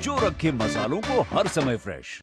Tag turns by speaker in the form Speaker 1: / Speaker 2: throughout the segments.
Speaker 1: जो रखे मसालों को हर समय फ्रेश।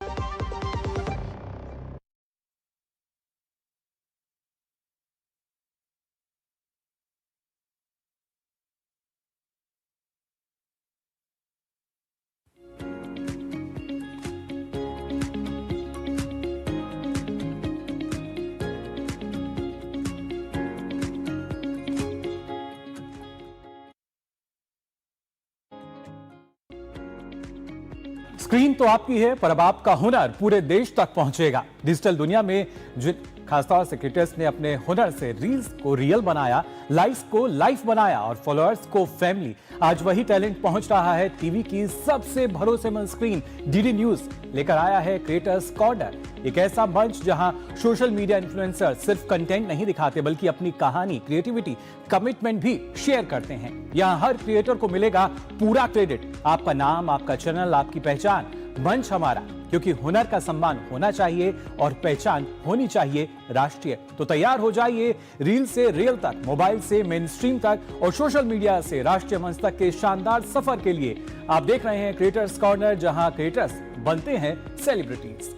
Speaker 2: स्क्रीन तो आपकी है, पर अब आपका हुनर पूरे देश तक पहुंचेगा। डिजिटल दुनिया में जिन खासतौर से क्रिएटर्स ने अपने हुनर से रील्स को रियल बनाया, लाइव्स को लाइफ बनाया और फॉलोअर्स को फैमिली, आज वही टैलेंट पहुंच रहा है टीवी की सबसे भरोसेमंद स्क्रीन। डीडी न्यूज लेकर आया है क्रिएटर्स कॉर्नर, एक ऐसा मंच जहां सोशल मीडिया इन्फ्लुएंसर सिर्फ कंटेंट नहीं दिखाते बल्कि अपनी कहानी, क्रिएटिविटी, कमिटमेंट भी शेयर करते हैं। यहां हर क्रिएटर को मिलेगा पूरा क्रेडिट, आपका नाम, आपका चैनल, आपकी पहचान। मंच हमारा, क्योंकि हुनर का सम्मान होना चाहिए और पहचान होनी चाहिए राष्ट्रीय। तो तैयार हो जाइए रील से रियल तक, मोबाइल से मेन स्ट्रीम तक और सोशल मीडिया से राष्ट्रीय मंच तक के शानदार सफर के लिए। आप देख रहे हैं क्रिएटर्स कॉर्नर, जहां क्रिएटर्स बनते हैं सेलिब्रिटीज।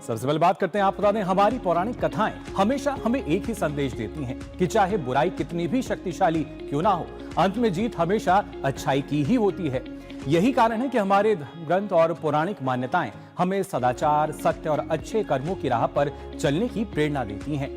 Speaker 2: सबसे पहले बात करते हैं, आप बता दें, हमारी पौराणिक कथाएं हमेशा हमें एक ही संदेश देती हैं कि चाहे बुराई कितनी भी शक्तिशाली क्यों ना हो, अंत में जीत हमेशा अच्छाई की ही होती है। यही कारण है कि हमारे ग्रंथ और पौराणिक मान्यताएं हमें सदाचार, सत्य और अच्छे कर्मों की राह पर चलने की प्रेरणा देती हैं।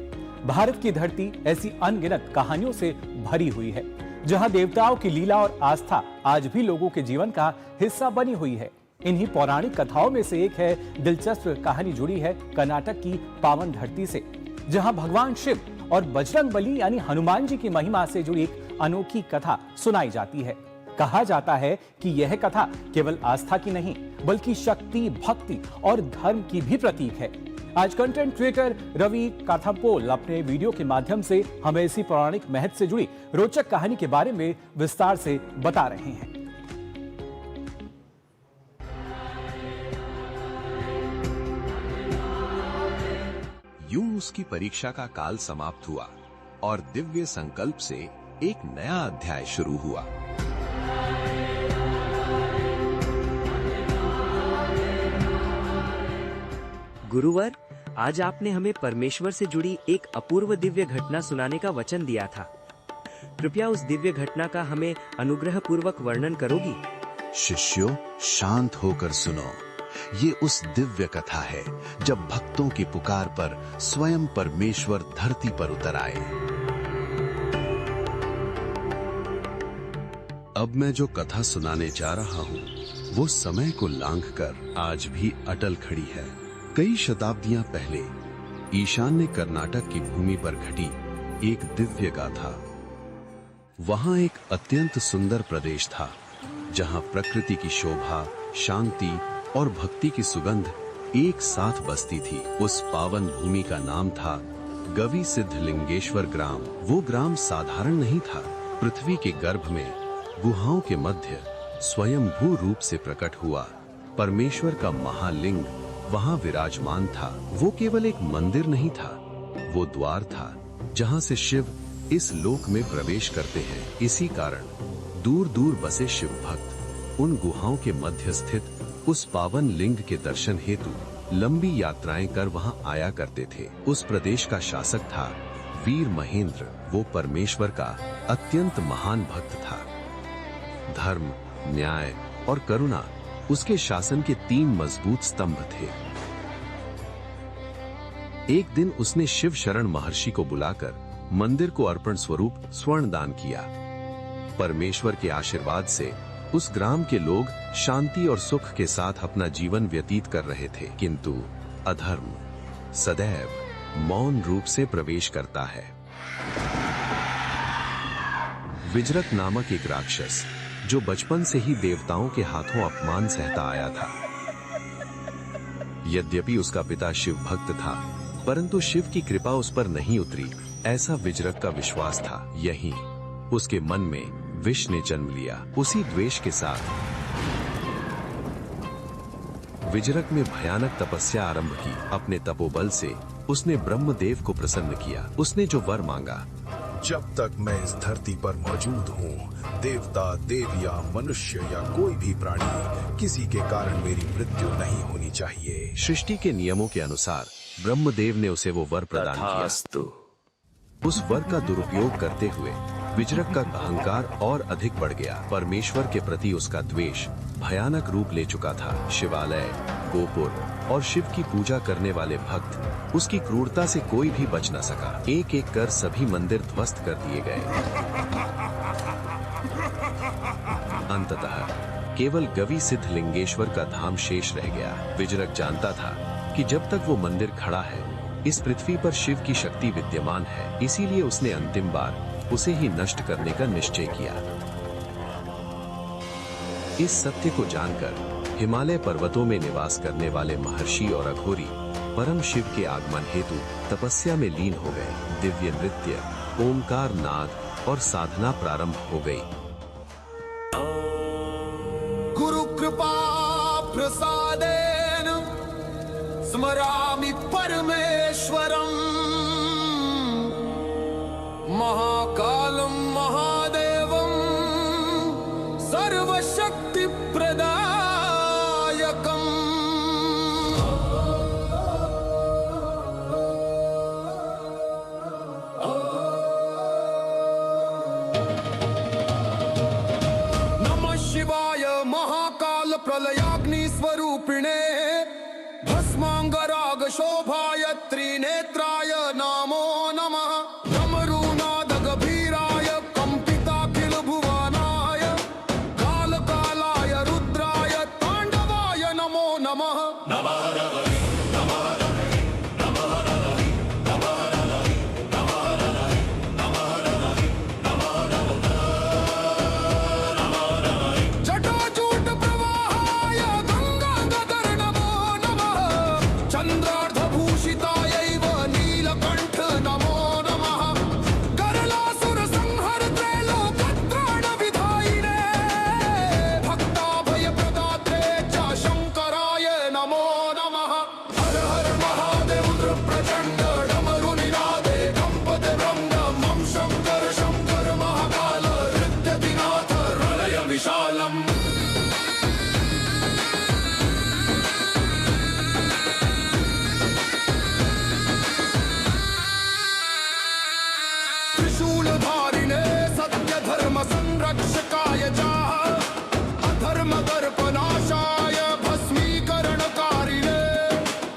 Speaker 2: भारत की धरती ऐसी अनगिनत कहानियों से भरी हुई है, जहां देवताओं की लीला और आस्था आज भी लोगों के जीवन का हिस्सा बनी हुई है। इन्हीं पौराणिक कथाओं में से एक है दिलचस्प कहानी जुड़ी है कर्नाटक की पावन धरती से, जहां भगवान शिव और बजरंग बली यानी हनुमान जी की महिमा से जुड़ी एक अनोखी कथा सुनाई जाती है। कहा जाता है कि यह कथा केवल आस्था की नहीं बल्कि शक्ति, भक्ति और धर्म की भी प्रतीक है। आज कंटेंट क्रिएटर रवि काथमपोल अपने वीडियो के माध्यम से हमें इसी पौराणिक महत्व से जुड़ी रोचक कहानी के बारे में विस्तार से बता रहे हैं।
Speaker 3: यूं उसकी परीक्षा का काल समाप्त हुआ और दिव्य संकल्प से एक नया अध्याय शुरू हुआ।
Speaker 4: गुरुवर, आज आपने हमें परमेश्वर से जुड़ी एक अपूर्व दिव्य घटना सुनाने का वचन दिया था। कृपया उस दिव्य घटना का हमें अनुग्रह पूर्वक वर्णन करोगी?
Speaker 3: शिष्यों, शांत होकर सुनो। ये उस दिव्य कथा है जब भक्तों की पुकार पर स्वयं परमेश्वर धरती पर उतर आए। अब मैं जो कथा सुनाने जा रहा हूँ वो समय को लांघकर आज भी अटल खड़ी है। कई शताब्दियां पहले ईशान्य कर्नाटक की भूमि पर घटी एक दिव्य गाथा। वहां एक अत्यंत सुंदर प्रदेश था जहां प्रकृति की शोभा, शांति और भक्ति की सुगंध एक साथ बसती थी। उस पावन भूमि का नाम था गवि सिद्धलिंगेश्वर ग्राम। वो ग्राम साधारण नहीं था। पृथ्वी के गर्भ में गुहाओं के मध्य स्वयंभू रूप से प्रकट हुआ परमेश्वर का महालिंग वहां विराजमान था। वो केवल एक मंदिर नहीं था, वो द्वार था जहां से शिव इस लोक में प्रवेश करते हैं। इसी कारण दूर दूर बसे शिव भक्त उन गुहाओं के मध्य स्थित उस पावन लिंग के दर्शन हेतु लंबी यात्राएं कर वहां आया करते थे। उस प्रदेश का शासक था वीर महेंद्र। वो परमेश्वर का अत्यंत महान भक्त था। धर्म, न्याय और करुणा उसके शासन के 3 मजबूत स्तंभ थे। एक दिन उसने शिव शरण महर्षि को बुलाकर मंदिर को अर्पण स्वरूप स्वर्ण दान किया। परमेश्वर के आशीर्वाद से उस ग्राम के लोग शांति और सुख के साथ अपना जीवन व्यतीत कर रहे थे। किंतु अधर्म सदैव मौन रूप से प्रवेश करता है। विजरक नामक एक राक्षस जो बचपन से ही देवताओं के हाथों अपमान सहता आया था। यद्यपि उसका पिता शिव भक्त था, परंतु शिव की कृपा उस पर नहीं उतरी, ऐसा विजरक का विश्वास था। यहीं उसके मन में विष ने जन्म लिया। उसी द्वेष के साथ विजरक में भयानक तपस्या आरंभ की। अपने तपोबल से उसने ब्रह्मदेव को प्रसन्न किया। उसने जो वर मांगा,
Speaker 5: जब तक मैं इस धरती पर मौजूद हूँ, देवता, देवियां, मनुष्य या कोई भी प्राणी, किसी के कारण मेरी मृत्यु नहीं होनी चाहिए।
Speaker 3: सृष्टि के नियमों के अनुसार ब्रह्मदेव ने उसे वो वर प्रदान किया। उस वर का दुरुपयोग करते हुए विजरक का अहंकार और अधिक बढ़ गया। परमेश्वर के प्रति उसका द्वेष भयानक रूप ले चुका था। शिवालय, गोपुर और शिव की पूजा करने वाले भक्त, उसकी क्रूरता से कोई भी बच न सका। एक एक कर सभी मंदिर ध्वस्त कर दिए गए। अंततः केवल गवि सिद्ध लिंगेश्वर का धाम शेष रह गया। विजरक जानता था कि जब तक वो मंदिर खड़ा है, इस पृथ्वी पर शिव की शक्ति विद्यमान है। इसीलिए उसने अंतिम बार उसे ही नष्ट करने का निश्चय किया। इस सत्य को जानकर हिमालय पर्वतों में निवास करने वाले महर्षि और अघोरी परम शिव के आगमन हेतु तपस्या में लीन हो गए। दिव्य नृत्य, ओंकार नाद और साधना प्रारंभ हो गई।
Speaker 6: गुरु कृपा प्रसादेन स्मरामि परमेश्वरम् महाकालं महादेवं सर्वशक्ति प्रदायकम्। नमः शिवाय महाकाल प्रलयाग्नि स्वरूपिणे भस्मांगराग शोभाय त्रिनेत्राय नमो नमः। डमरूनाद गभीराय कंपिताखिल भुवनाय काल कालाय रुद्राय तांडवाय नमो नमः। जटाजूट प्रवाहाय गंगाधर नमो नमः। चंद्रार्धभूषितायैव नीलकंठ नमो नमः। करलासुर संहर त्रैलोकत्राण विधायिने भक्ताभय प्रदात्रे च शंकराय नमो नमः। हर हर महादेव प्रचंड डमरु निनादे कंपते ब्रह्म मम शंकर शंकर महाकाल हृदयनाथ हृदय विशालम्। त्रिशूलधारिणे सत्य धर्म संरक्षकाय च अधर्म दर्पनाशाय भस्मीकरणकारिणे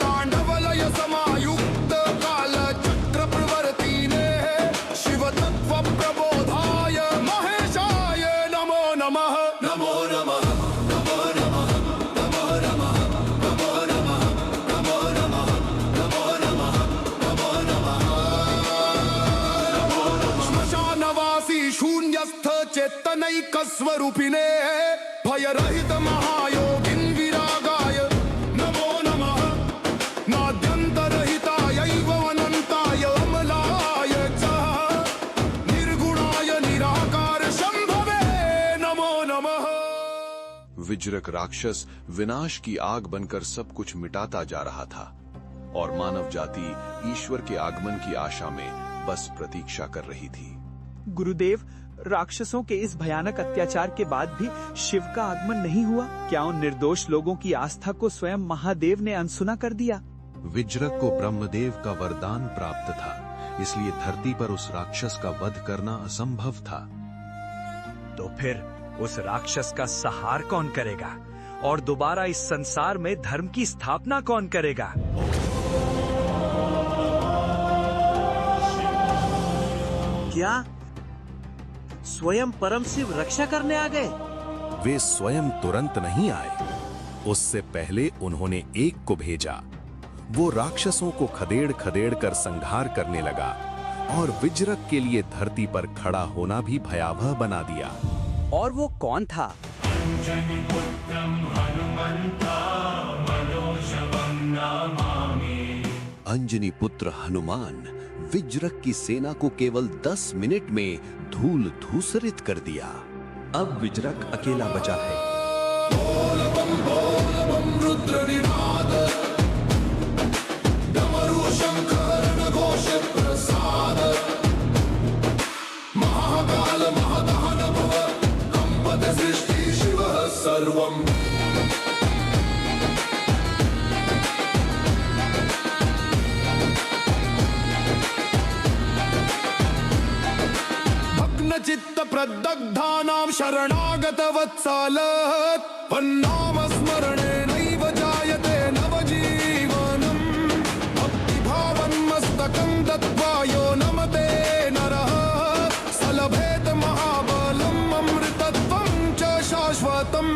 Speaker 6: तांडवलय समायुक्त काल चक्र प्रवर्तिने शिव तत्व प्रबोधाय महेशाय नमो नमः। नमो नमः नमो नमः नमो नमः नमो नमः नमो नमः नमो नमः नमो नमः। श्मशानवासी शून्यस्थ चेतनैक स्वरूपिणे भयरहित महायोगिन विरागाय नमो नमः। नाद्यन्तरहितायैव अनन्ताय अमलाय च निर्गुणाय निराकार शंभवे नमो नमः।
Speaker 3: विजरक राक्षस विनाश की आग बनकर सब कुछ मिटाता जा रहा था और मानव जाति ईश्वर के आगमन की आशा में बस प्रतीक्षा कर रही थी।
Speaker 7: गुरुदेव, राक्षसों के इस भयानक अत्याचार के बाद भी शिव का आगमन नहीं हुआ। क्या उन निर्दोष लोगों की आस्था को स्वयं महादेव ने अनसुना कर दिया?
Speaker 3: विजरक को ब्रह्मदेव का वरदान प्राप्त था, इसलिए धरती पर उस राक्षस का वध करना असंभव था।
Speaker 1: तो फिर उस राक्षस का संहार कौन करेगा और दोबारा इस संसार में धर्म की स्थापना कौन करेगा?
Speaker 8: क्या स्वयं परम शिव रक्षा करने आ गए?
Speaker 5: वे स्वयं तुरंत नहीं आए, उससे पहले उन्होंने एक को भेजा। वो राक्षसों को खदेड़ खदेड़ कर संहार करने लगा और विजरक के लिए धरती पर खड़ा होना भी भयावह बना दिया।
Speaker 8: और वो कौन था?
Speaker 3: अंजनी पुत्र हनुमान विजरक की सेना को केवल 10 मिनट में धूल धूसरित कर दिया।
Speaker 2: अब विजरक अकेला बचा है।
Speaker 6: बोल बम रुद्र प्रदग्धानां शरणागत वत्सलत् वन्नाम स्मरणेनैव जायते नवजीवनम् भक्तिभावन्मस्तकं दत्त्वा यो नमते नरः सलभेत महाबलम् अमृतत्वं च शाश्वतम्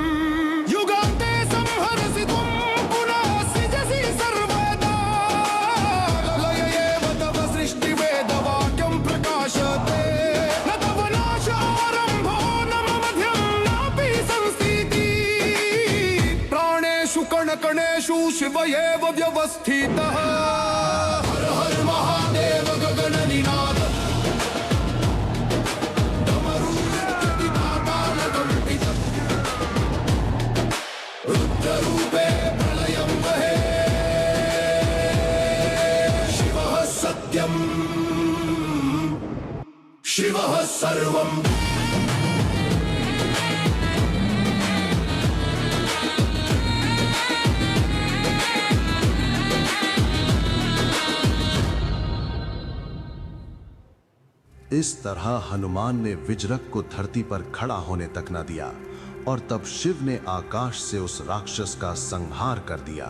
Speaker 6: युगान्ते संहरसि त्वं पुनः सृजसि सर्वदा लय एव तव सृष्टिवेदवाक्यं प्रकाशते न तव नाश आरम्भो न मध्यं नापि संस्थितिः प्राणेषु कणकणेषु शिव एव व्यवस्थितः हर हर महादेव गगननिनाद रुद्ररूपे प्रलयं वहे शिवः सत्यम् शिवः सर्वम्
Speaker 3: इस तरह हनुमान ने विजरक को धरती पर खड़ा होने तक न दिया और तब शिव ने आकाश से उस राक्षस का संहार कर दिया।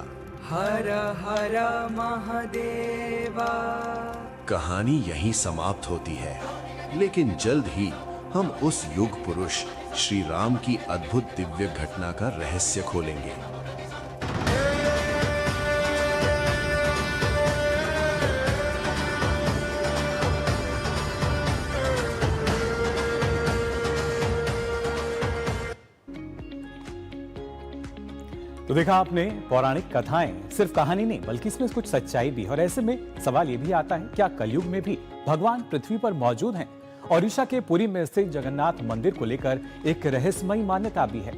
Speaker 9: हर हर महादेवा।
Speaker 3: कहानी यहीं समाप्त होती है, लेकिन जल्द ही हम उस युग पुरुष श्री राम की अद्भुत दिव्य घटना का रहस्य खोलेंगे।
Speaker 2: तो देखा आपने, पौराणिक कथाएं सिर्फ कहानी नहीं बल्कि इसमें कुछ सच्चाई भी है। और ऐसे में सवाल ये भी आता है, क्या कलयुग में भी भगवान पृथ्वी पर मौजूद हैं? ओडिशा के पुरी में स्थित जगन्नाथ मंदिर को लेकर एक रहस्यमयी मान्यता भी है।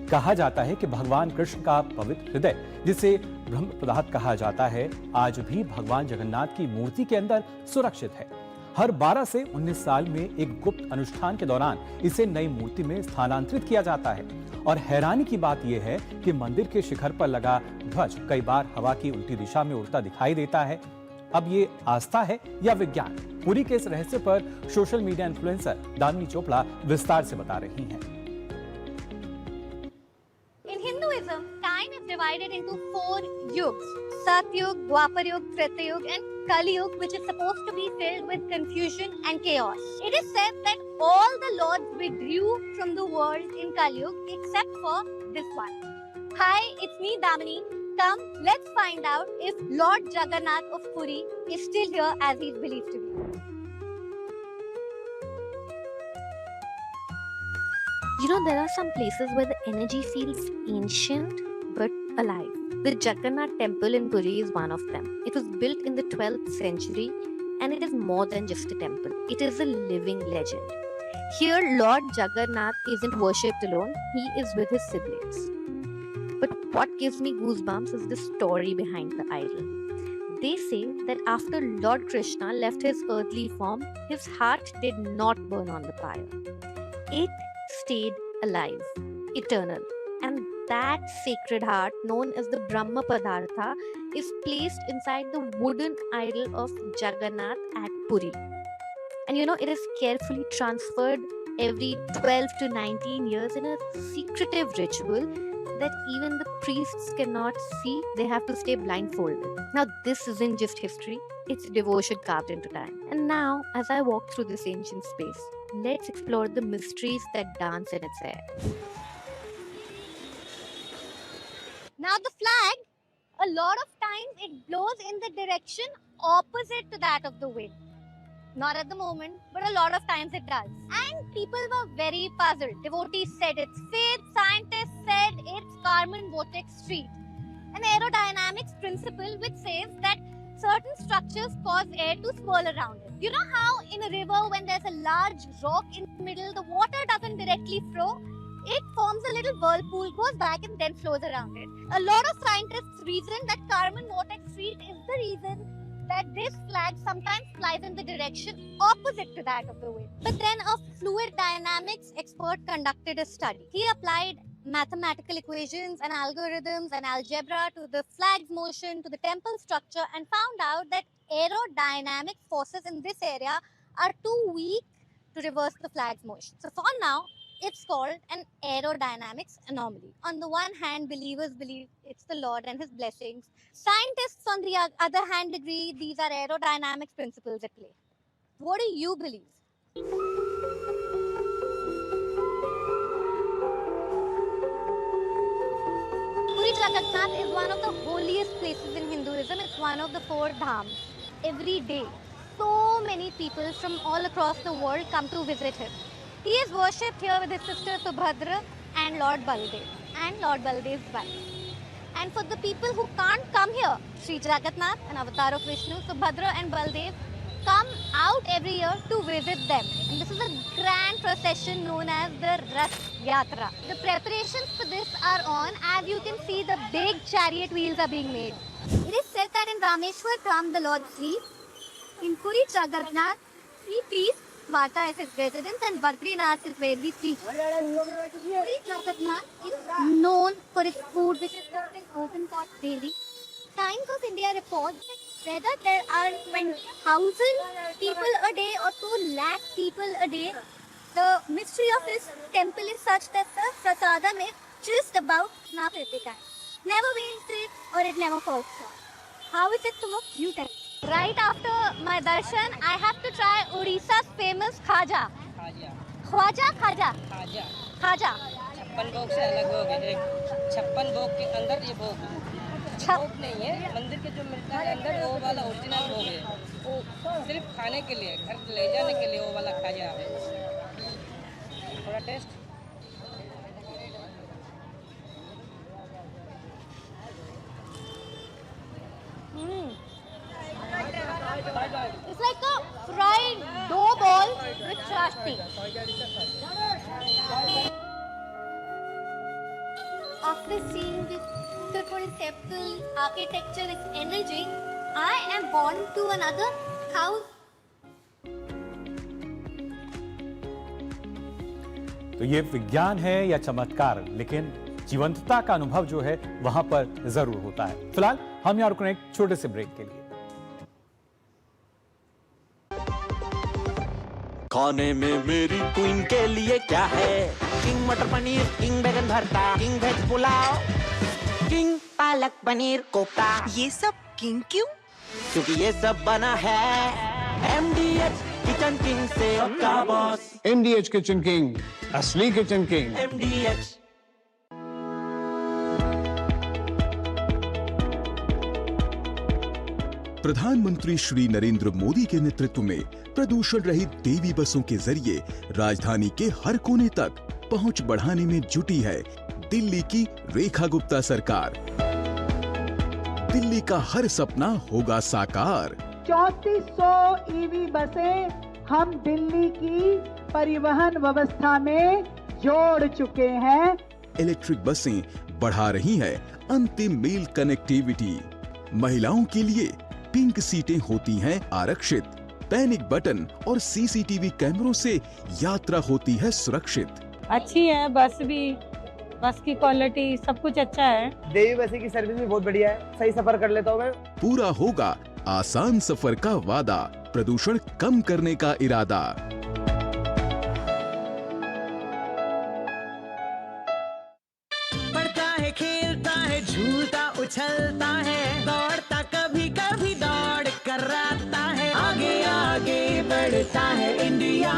Speaker 2: कहा जाता है कि भगवान कृष्ण का पवित्र हृदय, जिसे ब्रह्म पदार्थ कहा जाता है, आज भी भगवान जगन्नाथ की मूर्ति के अंदर सुरक्षित है। हर 12 से 19 साल में एक गुप्त अनुष्ठान के दौरान इसे नई मूर्ति में स्थानांतरित किया जाता है। और हैरानी की बात यह है कि मंदिर के शिखर पर लगा ध्वज कई बार हवा की उल्टी दिशा में उड़ता दिखाई देता है। अब ये आस्था है या विज्ञान? पुरी के इस रहस्य पर social media influencer Damini Chopra विस्तार से बता रही हैं।
Speaker 10: In Hinduism, time is divided into 4 yugs: Satyug, Dwapar Yug, Treta Yug, and Kali Yug, which is supposed to be filled with confusion and chaos. It is said that all the lords withdrew from the world in Kali Yug except for this one. Hi, it's me, Damini. Come, let's find out if Lord Jagannath of Puri is still here as he is believed to be. You know, there are some places where the energy feels ancient but alive. The Jagannath temple in Puri is one of them. It was built in the 12th century and it is more than just a temple. It is a living legend. Here, Lord Jagannath isn't worshipped alone, he is with his siblings. But what gives me goosebumps is the story behind the idol. They say that after Lord Krishna left his earthly form, his heart did not burn on the fire. It stayed alive, eternal. And that sacred heart, known as the Brahma Padartha, is placed inside the wooden idol of Jagannath at Puri. And you know, it is carefully transferred every 12 to 19 years in a secretive ritual that even the priests cannot see. They have to stay blindfolded. Now, this isn't just history, it's devotion carved into time. And now, as I walk through this ancient space, let's explore the mysteries that dance in its air. Now, the flag, a lot of times it blows in the direction opposite to that of the wind. Not at the moment, but a lot of times it does. And people were very puzzled. Devotees said it's faith, scientists said it's Kármán-Vötök Street. An aerodynamics principle which says that certain structures cause air to swirl around it. You know how in a river when there's a large rock in the middle, the water doesn't directly flow? It forms a little whirlpool, goes back and then flows around it. A lot of scientists reason that Kármán-Vötök Street is the reason that this flag sometimes flies in the direction opposite to that of the wind. But then a fluid dynamics expert conducted a study. He applied mathematical equations and algorithms and algebra to the flag's motion, to the temple structure, and found out that aerodynamic forces in this area are too weak to reverse the flag's motion. So for now, it's called an aerodynamics anomaly. On the one hand, believers believe it's the Lord and his blessings. Scientists, on the other hand, agree these are aerodynamics principles at play. What do you believe? Puri Jagannath is one of the holiest places in Hinduism. It's one of the 4 dhams. Every day, so many people from all across the world come to visit him. He is worshipped here with his sister Subhadra and Lord Baldev and Lord Baldev's wife. And for the people who can't come here, Sri Jagannath, an avatar of Vishnu, Subhadra and Baldev come out every year to visit them. And this is a grand procession known as the Rath Yatra. The preparations for this are on. As you can see, the big chariot wheels are being made. It is said that in Rameshwar Dham, the Lord sleeps. In Puri Jagannath, he feasts. Vata is his residence and Badrinath is where we sleep. Puri Jagannath is known for its food, which is served in open pot daily. Times of India reports that whether there are 20,000 people a day or 2 lakh people a day, the mystery of this temple is such that the prasadam is just about enough every time. Never wasted or it never falls short. How is it to look? You tell. Right after my darshan, I have to try Odisha's famous khaja. Khwaja khaja. Khaja.
Speaker 11: 56 भोग से अलग भोग है। 56 भोग के अंदर ये भोग है। भोग नहीं है, मंदिर के जो मिलता है अंदर वो वाला ओरिजिनल भोग है। वो सिर्फ खाने के लिए, घर ले जाने के लिए वो वाला खाजा है। थोड़ा test.
Speaker 10: It's like a fried dough ball with chashti. After seeing this beautiful temple architecture, its energy, I am born to another house.
Speaker 2: तो ये विज्ञान है या चमत्कार, लेकिन जीवंतता का अनुभव जो है वहां पर जरूर होता है। फिलहाल हम यहाँ रुकने एक छोटे से ब्रेक के लिए।
Speaker 12: खाने में मेरी क्वीन के लिए क्या है? किंग मटर पनीर, किंग बैगन भरता, king veg pulao, king palak paneer kofta.
Speaker 13: ये सब किंग क्यों?
Speaker 12: क्योंकि ये सब बना है MDH किचन किंग से। आपका बॉस
Speaker 14: MDH किचन किंग, असली किचन किंग।
Speaker 12: MDH।
Speaker 5: प्रधानमंत्री श्री नरेंद्र मोदी के नेतृत्व में प्रदूषण रहित देवी बसों के जरिए राजधानी के हर कोने तक पहुंच बढ़ाने में जुटी है दिल्ली की रेखा गुप्ता सरकार। दिल्ली का हर सपना होगा साकार।
Speaker 15: 3400 EV बसें हम दिल्ली की परिवहन व्यवस्था में जोड़ चुके हैं।
Speaker 5: इलेक्ट्रिक बसें बढ़ा रही हैं अंतिम मील कनेक्टिविटी। महिलाओं के लिए पिंक सीटें होती हैं आरक्षित। पैनिक बटन और CCTV कैमरों से यात्रा होती है सुरक्षित।
Speaker 16: अच्छी है बस भी, बस की क्वालिटी सब कुछ अच्छा है।
Speaker 17: देवी बसें की सर्विस भी बहुत बढ़िया है, सही सफर कर लेता हूँ मैं।
Speaker 5: पूरा होगा आसान सफर का वादा, प्रदूषण कम करने का इरादा।
Speaker 18: पढ़ता है, खेलता है, झूलता उछलता है, दौड़ता कभी कभी दौड़ कराता है। आगे आगे बढ़ता है इंडिया,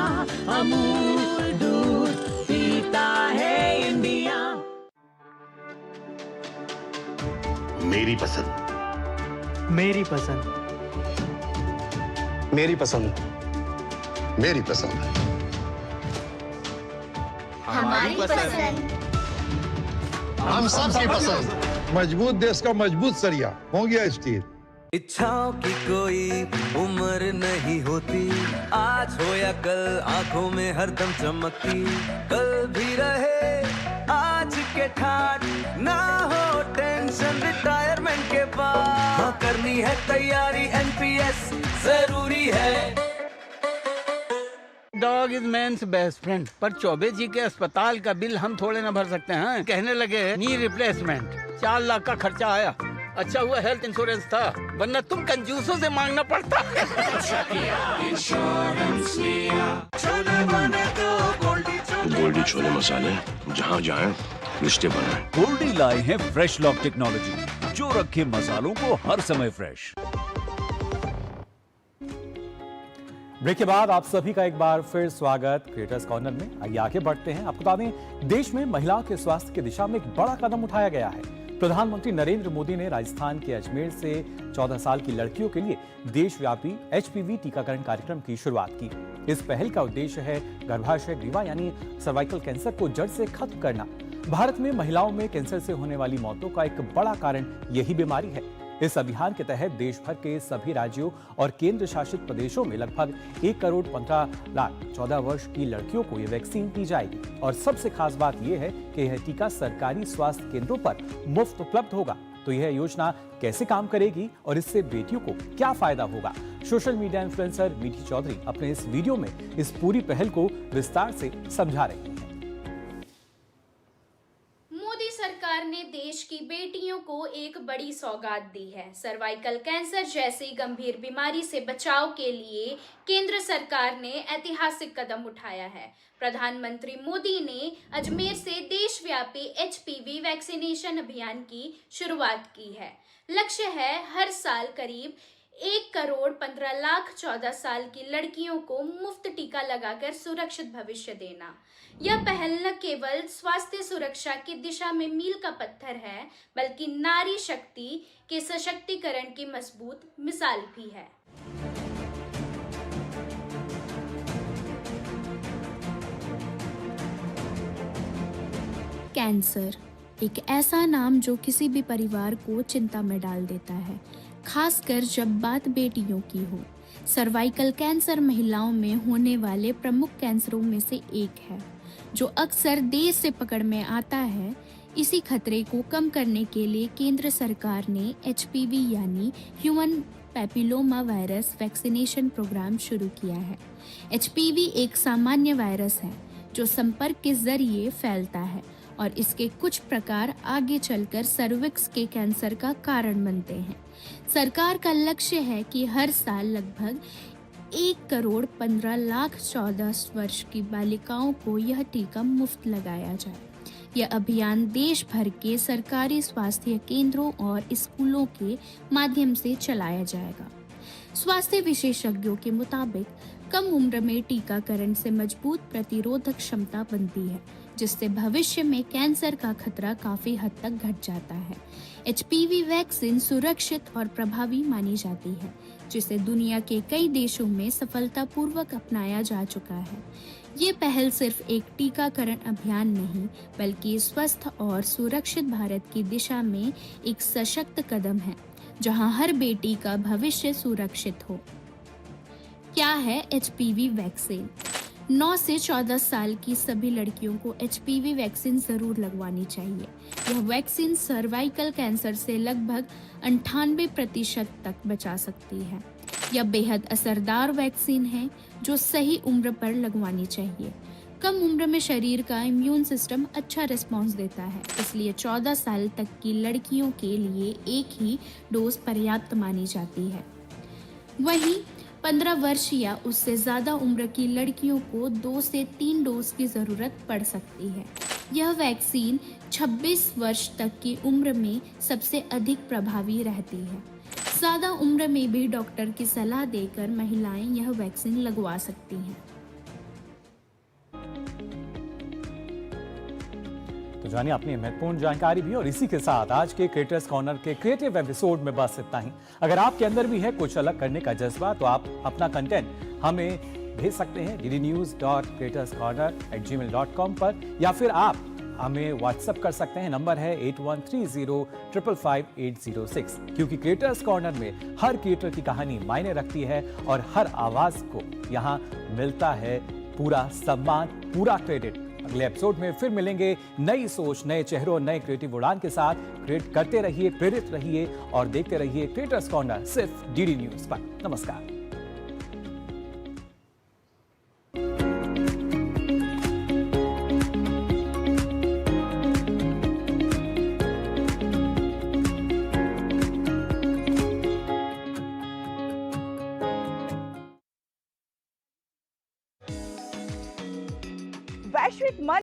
Speaker 18: अमूल दूध पीता है इंडिया।
Speaker 19: मेरी पसंद,
Speaker 17: मेरी पसंद,
Speaker 19: मेरी पसंद, मेरी पसंद,
Speaker 10: हमारी पसंद,
Speaker 19: हम सबकी पसंद।
Speaker 6: मजबूत देश का मजबूत सरिया हो गया स्टील।
Speaker 20: इच्छाओं की कोई उम्र नहीं होती, आज हो या कल आंखों में हरदम चमकती। कल भी रहे आज के ठाट, ना हो टेंशन रिटायरमेंट के बाद। हाँ करनी है तैयारी, NPS जरूरी है।
Speaker 21: Dog is man's best friend. पर चौबे जी के अस्पताल का बिल हम थोड़े ना भर सकते हैं। कहने लगे नी रिप्लेसमेंट, 4 लाख का खर्चा आया। अच्छा हुआ हेल्थ इंश्योरेंस था, वरना तुम कंजूसों से मांगना पड़ता।
Speaker 13: गोल्डी छोले मसाले, जहाँ जाए रिश्ते बनाए।
Speaker 22: गोल्डी लाए हैं फ्रेश लॉक टेक्नोलॉजी, जो रखे मसालों को हर समय फ्रेश।
Speaker 2: ब्रेक के बाद आप सभी का एक बार फिर स्वागत क्रिएटर्स कॉर्नर में। आइए आगे बढ़ते हैं। आपको बता दें, देश में महिलाओं के स्वास्थ्य की दिशा में एक बड़ा कदम उठाया गया है। प्रधानमंत्री नरेंद्र मोदी ने राजस्थान के अजमेर से 14 साल की लड़कियों के लिए देशव्यापी HPV टीकाकरण कार्यक्रम की शुरुआत की। इस पहल का उद्देश्य है गर्भाशय ग्रीवा यानी सर्वाइकल कैंसर को जड़ से खत्म करना। भारत में महिलाओं में कैंसर से होने वाली मौतों का एक बड़ा कारण यही बीमारी है। इस अभियान के तहत देश भर के सभी राज्यों और केंद्र शासित प्रदेशों में लगभग 1 करोड़ 15 लाख 14 वर्ष की लड़कियों को यह वैक्सीन दी जाएगी। और सबसे खास बात यह है कि यह टीका सरकारी स्वास्थ्य केंद्रों पर मुफ्त उपलब्ध होगा। तो यह योजना कैसे काम करेगी और इससे बेटियों को क्या फायदा होगा, सोशल मीडिया इन्फ्लुएंसर मीठी चौधरी अपने इस वीडियो में इस पूरी पहल को विस्तार से समझा रही हैं।
Speaker 23: मोदी सरकार ने देश की बेटियों को एक बड़ी सौगात दी है। सर्वाइकल कैंसर जैसी गंभीर बीमारी से बचाव के लिए केंद्र सरकार ने ऐतिहासिक कदम उठाया है। प्रधानमंत्री मोदी ने अजमेर से देशव्यापी HPV वैक्सीनेशन अभियान की शुरुआत की है। लक्ष्य है हर साल करीब 1 करोड़ 15 लाख 14 साल की लड़कियों को मुफ्त टीका लगाकर सुरक्षित भविष्य देना। यह पहल न केवल स्वास्थ्य सुरक्षा की दिशा में मील का पत्थर है, बल्कि नारी शक्ति के सशक्तिकरण की मजबूत मिसाल भी है।
Speaker 24: कैंसर एक ऐसा नाम जो किसी भी परिवार को चिंता में डाल देता है, खासकर जब बात बेटियों की हो। सर्वाइकल कैंसर महिलाओं में होने वाले प्रमुख कैंसरों में से एक है, जो अक्सर देर से पकड़ में आता है। इसी खतरे को कम करने के लिए केंद्र सरकार ने HPV यानी human papilloma virus vaccination programme शुरू किया है। HPV एक सामान्य वायरस है जो संपर्क के जरिए फैलता है और इसके कुछ प्रकार आगे चलकर सर्विक्स के कैंसर का कारण बनते हैं। सरकार का लक्ष्य है कि हर साल लगभग 1 करोड़ 15 लाख 14 वर्ष की बालिकाओं को यह टीका मुफ्त लगाया जाए। यह अभियान देश भर के सरकारी स्वास्थ्य केंद्रों और स्कूलों के माध्यम से चलाया जाएगा। स्वास्थ्य विशेषज्ञों के मुताबिक कम उम्र में टीकाकरण से मजबूत प्रतिरोधक क्षमता बनती है, जिससे भविष्य में कैंसर का खतरा काफी हद तक घट जाता है। HPV वैक्सीन सुरक्षित और प्रभावी मानी जाती है, जिसे दुनिया के कई देशों में सफलतापूर्वक अपनाया जा चुका है। ये पहल सिर्फ एक टीकाकरण अभियान नहीं, बल्कि स्वस्थ और सुरक्षित भारत की दिशा में एक सशक्त कदम है, जहां हर बेटी का भविष्य सुरक्षित हो। क्या है HPV वैक्सीन? 9 से 14 साल की सभी लड़कियों को HPV वैक्सीन जरूर लगवानी चाहिए। यह वैक्सीन सर्वाइकल कैंसर से लगभग 98% तक बचा सकती है। यह बेहद असरदार वैक्सीन है जो सही उम्र पर लगवानी चाहिए। कम उम्र में शरीर का इम्यून सिस्टम अच्छा रिस्पॉन्स देता है, इसलिए 14 साल तक की लड़कियों के लिए एक ही डोज पर्याप्त मानी जाती है। वहीं 15 वर्ष या उससे ज़्यादा उम्र की लड़कियों को 2 से 3 डोज की ज़रूरत पड़ सकती है। यह वैक्सीन 26 वर्ष तक की उम्र में सबसे अधिक प्रभावी रहती है। ज़्यादा उम्र में भी डॉक्टर की सलाह देकर महिलाएं यह वैक्सीन लगवा सकती हैं।
Speaker 2: तो जानिए अपनी महत्वपूर्ण जानकारी भी, और इसी के साथ आज के क्रिएटर्स कॉर्नर के क्रिएटिव एपिसोड में बस इतना ही। अगर आपके अंदर भी है कुछ अलग करने का जज्बा, तो आप अपना कंटेंट हमें भेज सकते हैं ddnews.creatorscorner@gmail.com पर, या फिर आप हमें व्हाट्सएप कर सकते हैं। नंबर है 8130555806। क्योंकि क्रिएटर्स कॉर्नर में हर क्रिएटर की कहानी मायने रखती है और हर आवाज को यहाँ मिलता है पूरा सम्मान, पूरा क्रेडिट। अगले एपिसोड में फिर मिलेंगे नई सोच, नए चेहरों, नए क्रिएटिव उड़ान के साथ। क्रिएट करते रहिए, प्रेरित रहिए और देखते रहिए क्रिएटर्स कॉर्नर सिर्फ DD न्यूज पर। नमस्कार।
Speaker 1: वैश्विक मंच